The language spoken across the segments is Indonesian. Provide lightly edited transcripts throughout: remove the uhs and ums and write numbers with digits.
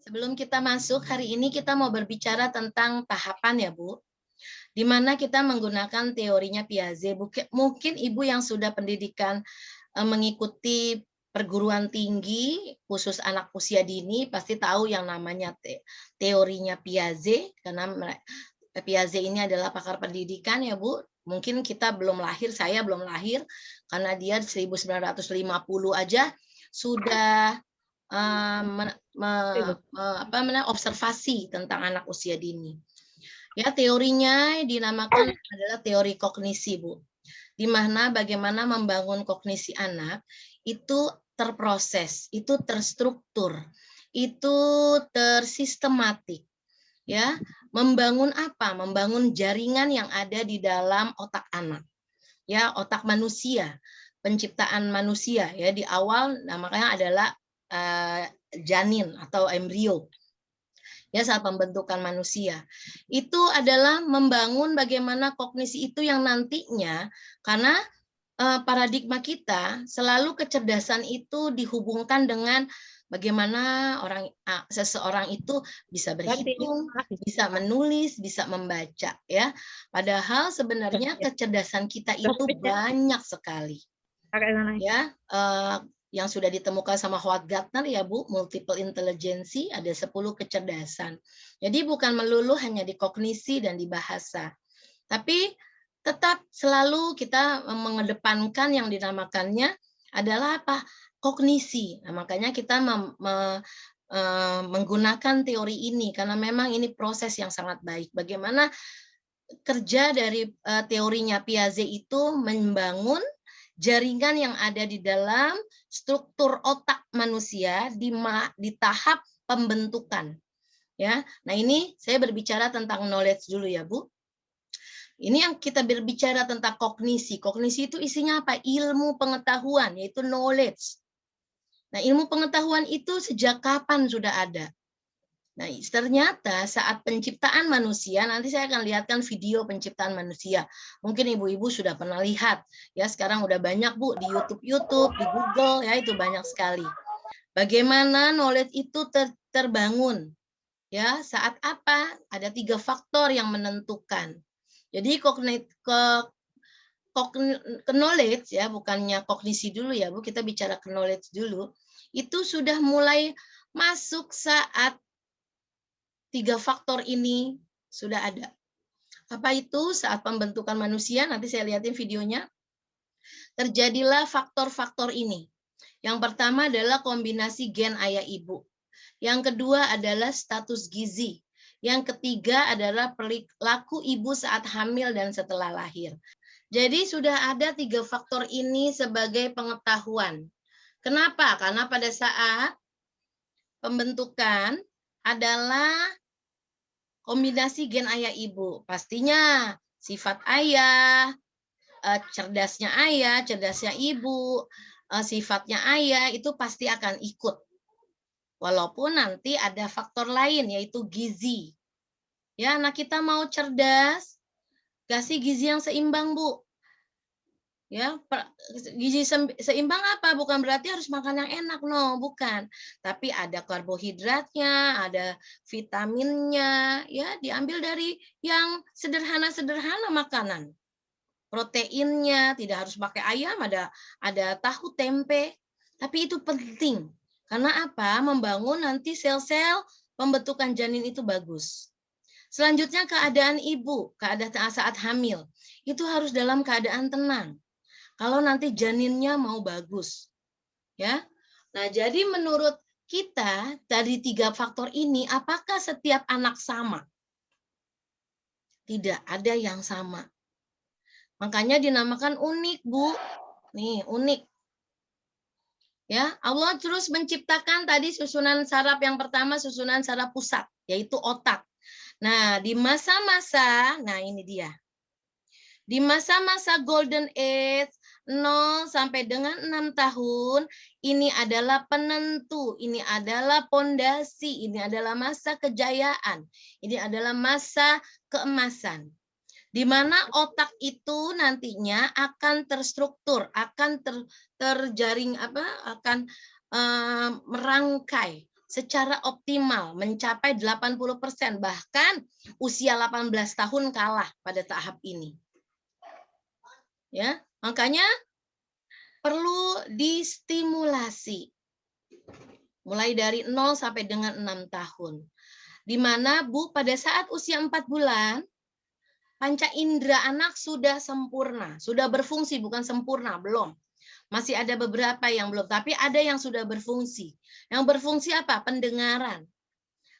Sebelum kita masuk, hari ini kita mau berbicara tentang tahapan ya, Bu. Di mana kita menggunakan teorinya Piaget. Mungkin Ibu yang sudah pendidikan mengikuti perguruan tinggi, khusus anak usia dini, pasti tahu yang namanya teorinya Piaget, karena Piaget ini adalah pakar pendidikan ya, Bu. Mungkin kita belum lahir, saya belum lahir, karena dia 1950 aja sudah observasi tentang anak usia dini. Ya, teorinya dinamakan adalah teori kognisi, Bu. Di mana bagaimana membangun kognisi anak itu terproses, itu terstruktur, itu tersistematik. Ya, membangun apa? Membangun jaringan yang ada di dalam otak anak. Ya, otak manusia, penciptaan manusia ya di awal namanya adalah janin atau embrio ya saat pembentukan manusia. Itu adalah membangun bagaimana kognisi itu yang nantinya karena paradigma kita selalu kecerdasan itu dihubungkan dengan bagaimana seseorang itu bisa berhitung, bisa menulis, bisa membaca ya. Padahal sebenarnya kecerdasan kita itu banyak sekali. Ya, yang sudah ditemukan sama Howard Gardner ya Bu, multiple intelligence, ada 10 kecerdasan. Jadi bukan melulu hanya di kognisi dan di bahasa. Tapi tetap selalu kita mengedepankan yang dinamakannya adalah apa? Kognisi. Nah, makanya kita menggunakan teori ini karena memang ini proses yang sangat baik. Bagaimana kerja dari teorinya Piaget itu membangun jaringan yang ada di dalam struktur otak manusia di tahap pembentukan. Ya, nah ini saya berbicara tentang knowledge dulu ya Bu. Ini yang kita berbicara tentang kognisi. Kognisi itu isinya apa? Ilmu pengetahuan, yaitu knowledge. Nah, ilmu pengetahuan itu sejak kapan sudah ada? Nah, ternyata saat penciptaan manusia, nanti saya akan lihatkan video penciptaan manusia. Mungkin ibu-ibu sudah pernah lihat. Ya, sekarang udah banyak Bu di YouTube, di Google, ya itu banyak sekali. Bagaimana knowledge itu terbangun? Ya, saat apa? Ada 3 faktor yang menentukan. Jadi knowledge ya, bukannya kognisi dulu ya Bu, kita bicara knowledge dulu. Itu sudah mulai masuk saat 3 faktor ini sudah ada. Apa itu? Saat pembentukan manusia, nanti saya lihatin videonya, terjadilah faktor-faktor ini. Yang pertama adalah kombinasi gen ayah ibu. Yang kedua adalah status gizi. Yang ketiga adalah perilaku ibu saat hamil dan setelah lahir. Jadi sudah ada 3 faktor ini sebagai pengetahuan. Kenapa? Karena pada saat pembentukan adalah kombinasi gen ayah ibu. Pastinya sifat ayah, cerdasnya ibu, sifatnya ayah itu pasti akan ikut. Walaupun nanti ada faktor lain yaitu gizi. Ya, anak kita mau cerdas, kasih gizi yang seimbang, Bu. Ya, gizi seimbang apa? Bukan berarti harus makan yang enak, no, bukan. Tapi ada karbohidratnya, ada vitaminnya, ya, diambil dari yang sederhana-sederhana makanan. Proteinnya tidak harus pakai ayam, ada tahu, tempe. Tapi itu penting. Karena apa? Membangun nanti sel-sel pembentukan janin itu bagus. Selanjutnya keadaan ibu, keadaan saat hamil. Itu harus dalam keadaan tenang. Kalau nanti janinnya mau bagus. Ya. Nah, jadi menurut kita dari 3 faktor ini, apakah setiap anak sama? Tidak ada yang sama. Makanya dinamakan unik, Bu. Nih, unik. Ya, Allah terus menciptakan tadi susunan saraf yang pertama, susunan saraf pusat, yaitu otak. Nah, di masa-masa, nah ini dia. Di masa-masa golden age 0 sampai dengan 6 tahun, ini adalah penentu, ini adalah pondasi, ini adalah masa kejayaan, ini adalah masa keemasan. Di mana otak itu nantinya akan terstruktur, akan terjaring akan merangkai secara optimal mencapai 80%, bahkan usia 18 tahun kalah pada tahap ini. Ya, makanya perlu distimulasi mulai dari 0 sampai dengan 6 tahun. Di mana Bu pada saat usia 4 bulan panca indera anak sudah sempurna, sudah berfungsi, bukan sempurna, belum. Masih ada beberapa yang belum, tapi ada yang sudah berfungsi. Yang berfungsi apa? Pendengaran.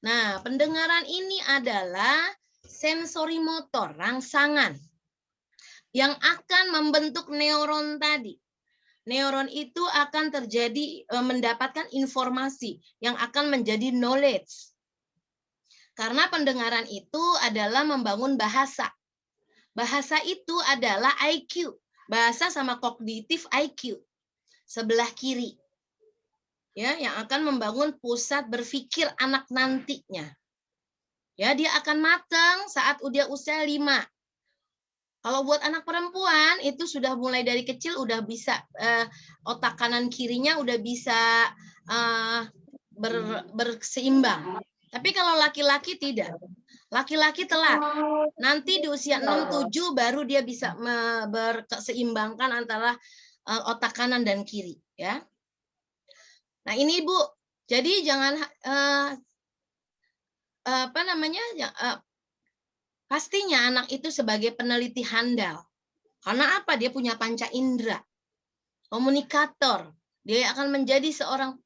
Nah, pendengaran ini adalah sensori motor, rangsangan, yang akan membentuk neuron tadi. Neuron itu akan terjadi mendapatkan informasi yang akan menjadi knowledge. Karena pendengaran itu adalah membangun bahasa. Bahasa itu adalah IQ. Bahasa sama kognitif IQ. Sebelah kiri. Ya, yang akan membangun pusat berpikir anak nantinya. Ya, dia akan matang saat dia usia 5. Kalau buat anak perempuan itu sudah mulai dari kecil udah bisa otak kanan kirinya udah bisa berseimbang. Tapi kalau laki-laki tidak. Laki-laki telat. Nanti di usia 6-7 baru dia bisa berseimbangkan antara otak kanan dan kiri, ya. Nah, ini Bu. Jadi jangan pastinya anak itu sebagai peneliti handal. Karena apa? Dia punya panca indera. Komunikator. Dia akan menjadi seorang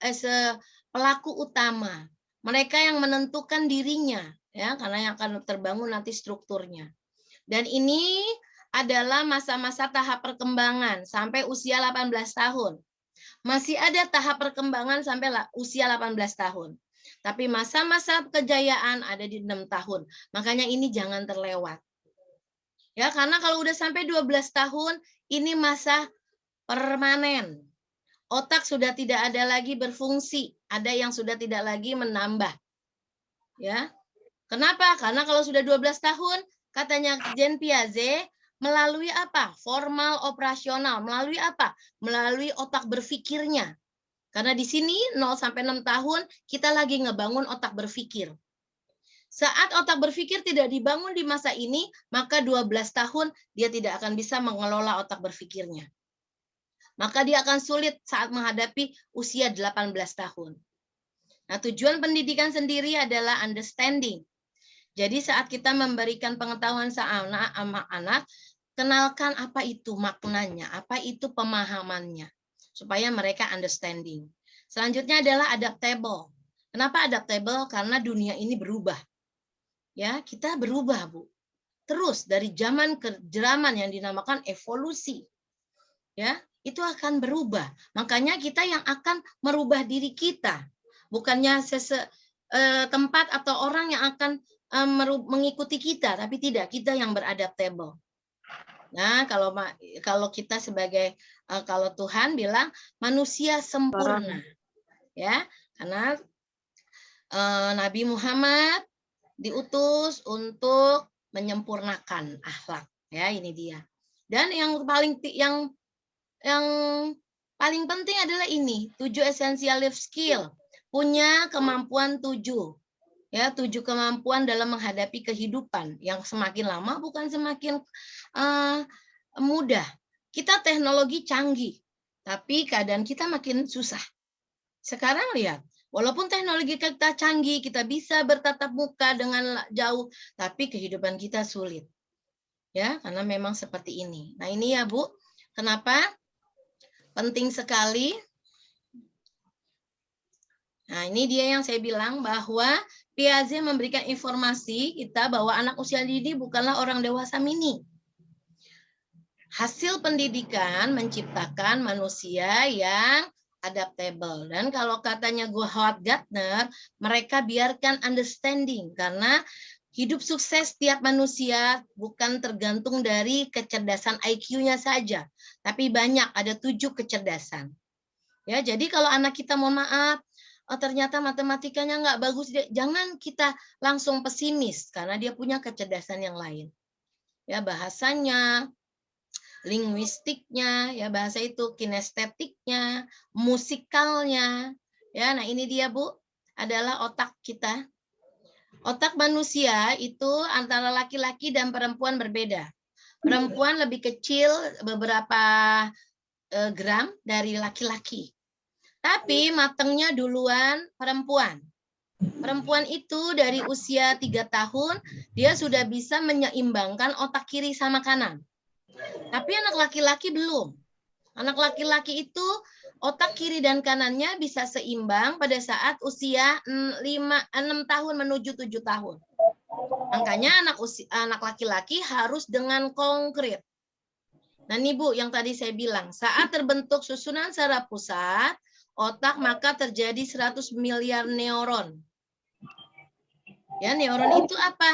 pelaku utama. Mereka yang menentukan dirinya, ya, karena yang akan terbangun nanti strukturnya. Dan ini adalah masa-masa tahap perkembangan sampai usia 18 tahun. Masih ada tahap perkembangan sampai usia 18 tahun. Tapi masa-masa kejayaan ada di 6 tahun. Makanya ini jangan terlewat. Ya, karena kalau udah sampai 12 tahun, ini masa permanen. Otak sudah tidak ada lagi berfungsi. Ada yang sudah tidak lagi menambah. Ya. Kenapa? Karena kalau sudah 12 tahun, katanya Jean Piaget, melalui apa? Formal operasional. Melalui apa? Melalui otak berpikirnya. Karena di sini 0 sampai 6 tahun kita lagi ngebangun otak berpikir. Saat otak berpikir tidak dibangun di masa ini, maka 12 tahun dia tidak akan bisa mengelola otak berpikirnya. Maka dia akan sulit saat menghadapi usia 18 tahun. Nah, tujuan pendidikan sendiri adalah understanding. Jadi saat kita memberikan pengetahuan sama anak, kenalkan apa itu maknanya, apa itu pemahamannya, supaya mereka understanding. Selanjutnya adalah adaptable. Kenapa adaptable? Karena dunia ini berubah. Ya, kita berubah, Bu. Terus dari zaman ke zaman yang dinamakan evolusi. Ya, itu akan berubah. Makanya kita yang akan merubah diri kita. Bukannya tempat atau orang yang akan mengikuti kita, tapi tidak, kita yang beradaptable. Nah, kalau kita sebagai kalau Tuhan bilang manusia sempurna, ya, karena Nabi Muhammad diutus untuk menyempurnakan akhlak, ya, ini dia. Dan yang paling penting adalah ini, 7 essential life skill, punya kemampuan 7. Ya, 7 kemampuan dalam menghadapi kehidupan yang semakin lama bukan semakin mudah. Kita teknologi canggih, tapi keadaan kita makin susah. Sekarang lihat, walaupun teknologi kita canggih, kita bisa bertatap muka dengan jauh, tapi kehidupan kita sulit. Ya, karena memang seperti ini. Nah, ini ya, Bu, kenapa penting sekali. Nah, ini dia yang saya bilang bahwa Piaget memberikan informasi kita bahwa anak usia dini bukanlah orang dewasa mini. Hasil pendidikan menciptakan manusia yang adaptable. Dan kalau katanya Howard Gardner, mereka biarkan understanding. Karena hidup sukses tiap manusia bukan tergantung dari kecerdasan IQ-nya saja. Tapi banyak, ada 7 kecerdasan. Ya, jadi kalau anak kita mohon maaf, ternyata matematikanya nggak bagus, jangan kita langsung pesimis karena dia punya kecerdasan yang lain. Ya, bahasanya, linguistiknya, ya bahasa itu, kinestetiknya, musikalnya. Ya, nah ini dia, Bu. adalah otak kita. Otak manusia itu antara laki-laki dan perempuan berbeda. Perempuan lebih kecil beberapa gram dari laki-laki. Tapi matangnya duluan perempuan. Perempuan itu dari usia 3 tahun, dia sudah bisa menyeimbangkan otak kiri sama kanan. Tapi anak laki-laki belum. Anak laki-laki itu otak kiri dan kanannya bisa seimbang pada saat usia 6 tahun menuju 7 tahun. Makanya anak laki-laki harus dengan konkret. Nah, nih Bu, yang tadi saya bilang, saat terbentuk susunan saraf pusat otak, maka terjadi 100 miliar neuron. Ya, neuron itu apa?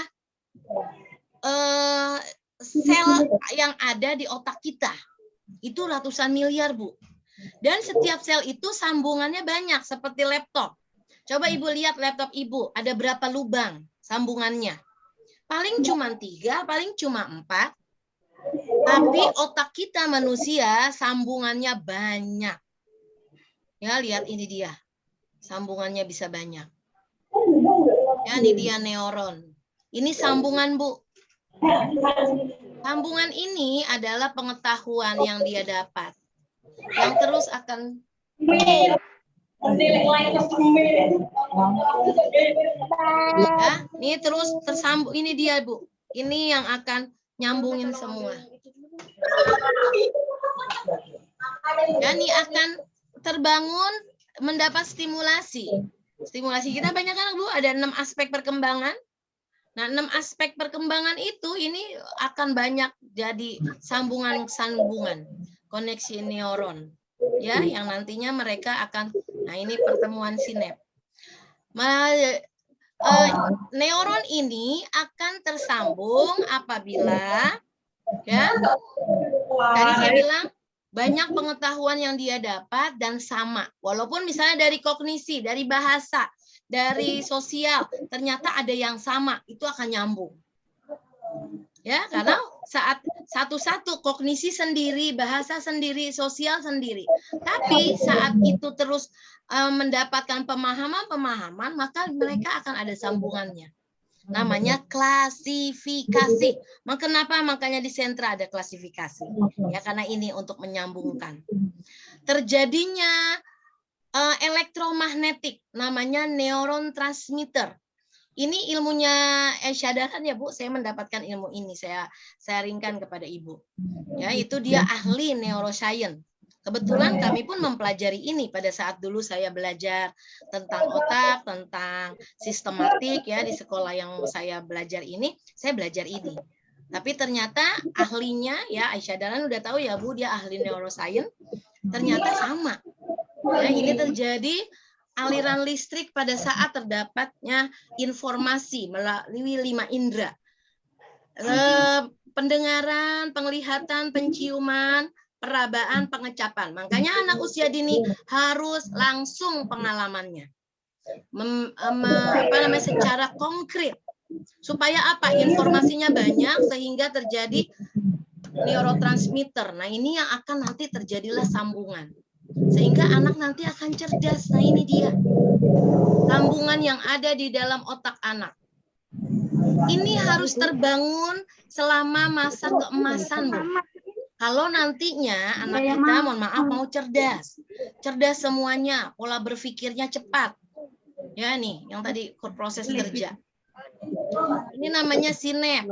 Sel yang ada di otak kita. Itu ratusan miliar, Bu. Dan setiap sel itu sambungannya banyak, seperti laptop. Coba Ibu lihat laptop Ibu, ada berapa lubang sambungannya? Paling cuma 3, paling cuma 4. Tapi otak kita manusia sambungannya banyak. Ya, lihat ini dia. Sambungannya bisa banyak. Ya, ini dia neuron. Ini sambungan, Bu. Sambungan ini adalah pengetahuan yang dia dapat. Yang terus akan ya, ini terus tersambung. Ini dia, Bu. Ini yang akan nyambungin semua. Dan ini akan terbangun mendapat stimulasi. Stimulasi kita banyak kan, Bu? Ada 6 aspek perkembangan. Nah, 6 aspek perkembangan itu ini akan banyak jadi sambungan-sambungan, koneksi neuron. Ya, yang nantinya mereka akan, nah ini pertemuan sinap. Neuron ini akan tersambung apabila, ya, tadi saya bilang, banyak pengetahuan yang dia dapat dan sama. Walaupun misalnya dari kognisi, dari bahasa, dari sosial, ternyata ada yang sama, itu akan nyambung. Ya, karena saat satu-satu kognisi sendiri, bahasa sendiri, sosial sendiri. Tapi saat itu terus mendapatkan pemahaman-pemahaman, maka mereka akan ada sambungannya. Namanya klasifikasi. Kenapa makanya di sentra ada klasifikasi? Ya, karena ini untuk menyambungkan. Terjadinya elektromagnetik, namanya neuron transmitter. Ini ilmunya Syadaran ya, Bu. Saya mendapatkan ilmu ini, saya sharingkan kepada Ibu. Ya, itu dia ahli neuroscience. Kebetulan kami pun mempelajari ini pada saat dulu saya belajar tentang otak, tentang sistematik ya di sekolah yang saya belajar ini, saya belajar ini. Tapi ternyata ahlinya ya Aisyah Dahlan udah tahu ya Bu, dia ahli neuroscience. Ternyata sama. Ya, ini terjadi aliran listrik pada saat terdapatnya informasi melalui 5 indera. Pendengaran, penglihatan, penciuman, perabaan, pengecapan. Makanya anak usia dini harus langsung pengalamannya. Secara konkret. Supaya apa? Informasinya banyak sehingga terjadi neurotransmitter. Nah, ini yang akan nanti terjadilah sambungan. Sehingga anak nanti akan cerdas. Nah, ini dia. Sambungan yang ada di dalam otak anak. Ini harus terbangun selama masa keemasan, Bu. Kalau nantinya anak kita, mohon maaf, mau cerdas. Cerdas semuanya, pola berpikirnya cepat. Ya nih, yang tadi proses kerja. Ini namanya sinap.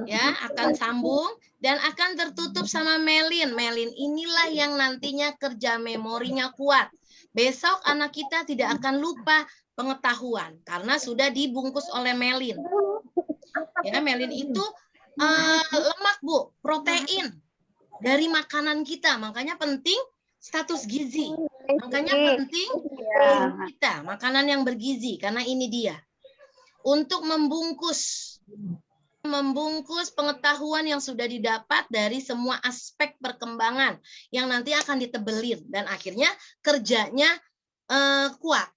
Ya, akan sambung dan akan tertutup sama melin. Melin inilah yang nantinya kerja memorinya kuat. Besok anak kita tidak akan lupa pengetahuan karena sudah dibungkus oleh melin. Ya, melin itu lemak, Bu, protein dari makanan kita. Makanya penting status gizi. Makanya penting kita makanan yang bergizi karena ini dia. Untuk membungkus pengetahuan yang sudah didapat dari semua aspek perkembangan yang nanti akan ditebelin dan akhirnya kerjanya kuat.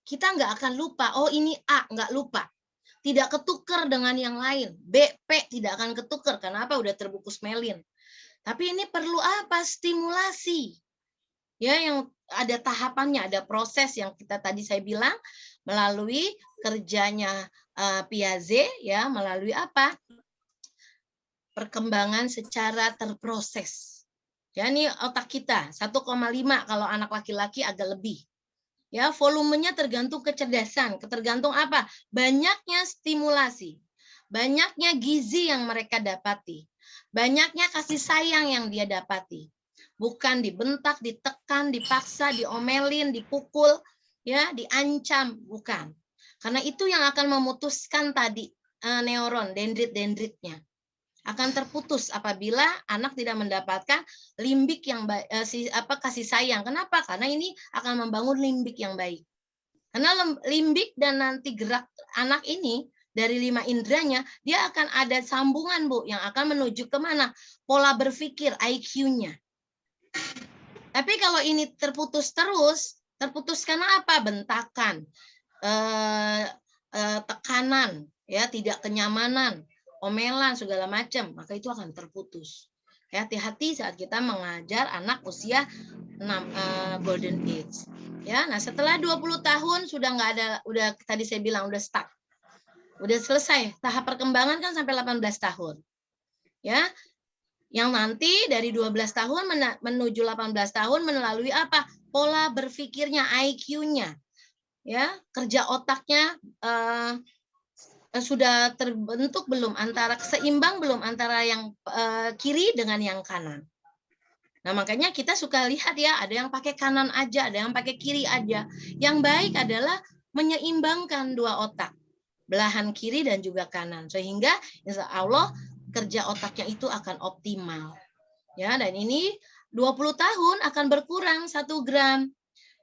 Kita nggak akan lupa, oh ini A, nggak lupa. Tidak ketukar dengan yang lain. B, P tidak akan ketukar. Kenapa? Udah terbungkus melin. Tapi ini perlu apa? Stimulasi. Ya, yang ada tahapannya, ada proses yang kita tadi saya bilang, melalui kerjanya Piaget ya, melalui apa? Perkembangan secara terproses. Ya, ini otak kita 1,5 kalau anak laki-laki agak lebih. Ya, volumenya tergantung kecerdasan, tergantung apa? Banyaknya stimulasi, banyaknya gizi yang mereka dapati, banyaknya kasih sayang yang dia dapati. Bukan dibentak, ditekan, dipaksa, diomelin, dipukul, ya, diancam, bukan. Karena itu yang akan memutuskan tadi neuron, dendrit-dendritnya akan terputus apabila anak tidak mendapatkan limbik yang kasih sayang. Kenapa? Karena ini akan membangun limbik yang baik. Karena limbik dan nanti gerak anak ini dari 5 inderanya, dia akan ada sambungan, Bu, yang akan menuju kemana? Pola berpikir, IQ-nya. Tapi kalau ini terputus terus, terputus karena apa? Bentakan, tekanan, ya, tidak kenyamanan, omelan segala macam, maka itu akan terputus. Hati-hati saat kita mengajar anak usia 6 golden age. Ya, nah setelah 20 tahun sudah nggak ada, udah tadi saya bilang udah stuck. Udah selesai. Tahap perkembangan kan sampai 18 tahun. Ya. Yang nanti dari 12 tahun menuju 18 tahun melalui apa? Pola berpikirnya, IQ-nya. Ya, kerja otaknya sudah terbentuk belum, antara seimbang belum antara yang kiri dengan yang kanan. Nah, makanya kita suka lihat ya, ada yang pakai kanan aja, ada yang pakai kiri aja. Yang baik adalah menyeimbangkan dua otak, belahan kiri dan juga kanan, sehingga insya Allah kerja otaknya itu akan optimal. Ya, dan ini 20 tahun akan berkurang 1 gram.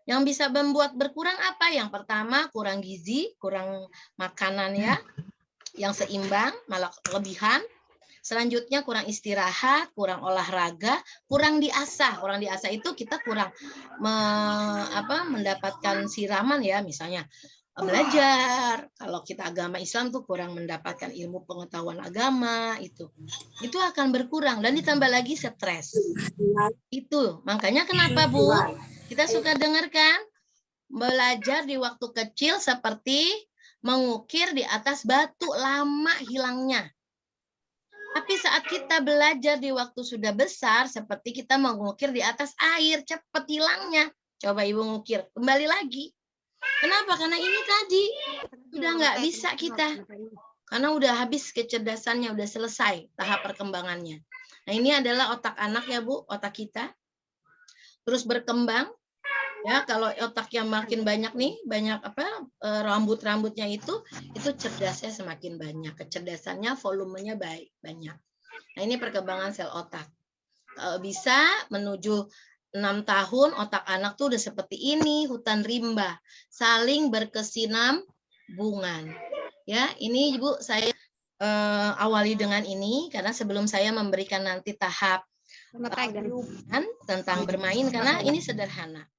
Yang bisa membuat berkurang apa? Yang pertama, kurang gizi, kurang makanan ya, yang seimbang, malah kelebihan. Selanjutnya kurang istirahat, kurang olahraga, kurang diasah. Kurang diasah itu kita kurang mendapatkan siraman ya, misalnya belajar. Kalau kita agama Islam tuh kurang mendapatkan ilmu pengetahuan agama, itu akan berkurang dan ditambah lagi stres. Itu makanya kenapa, Bu, kita suka dengarkan belajar di waktu kecil seperti mengukir di atas batu, lama hilangnya. Tapi saat kita belajar di waktu sudah besar, seperti kita mengukir di atas air, cepat hilangnya. Coba Ibu ngukir, kembali lagi. Kenapa? Karena ini tadi udah nggak bisa kita. Karena udah habis kecerdasannya, udah selesai tahap perkembangannya. Nah, ini adalah otak anak ya, Bu, otak kita. Terus berkembang. Ya, kalau otaknya makin banyak nih, banyak rambut-rambutnya itu cerdasnya semakin banyak, kecerdasannya, volumenya banyak. Nah, ini perkembangan sel otak. Kalau bisa menuju 6 tahun, otak anak tuh udah seperti ini, hutan rimba, saling berkesinambungan. Ya, ini Ibu saya awali dengan ini karena sebelum saya memberikan nanti tahap tentang bermain, karena ini sederhana.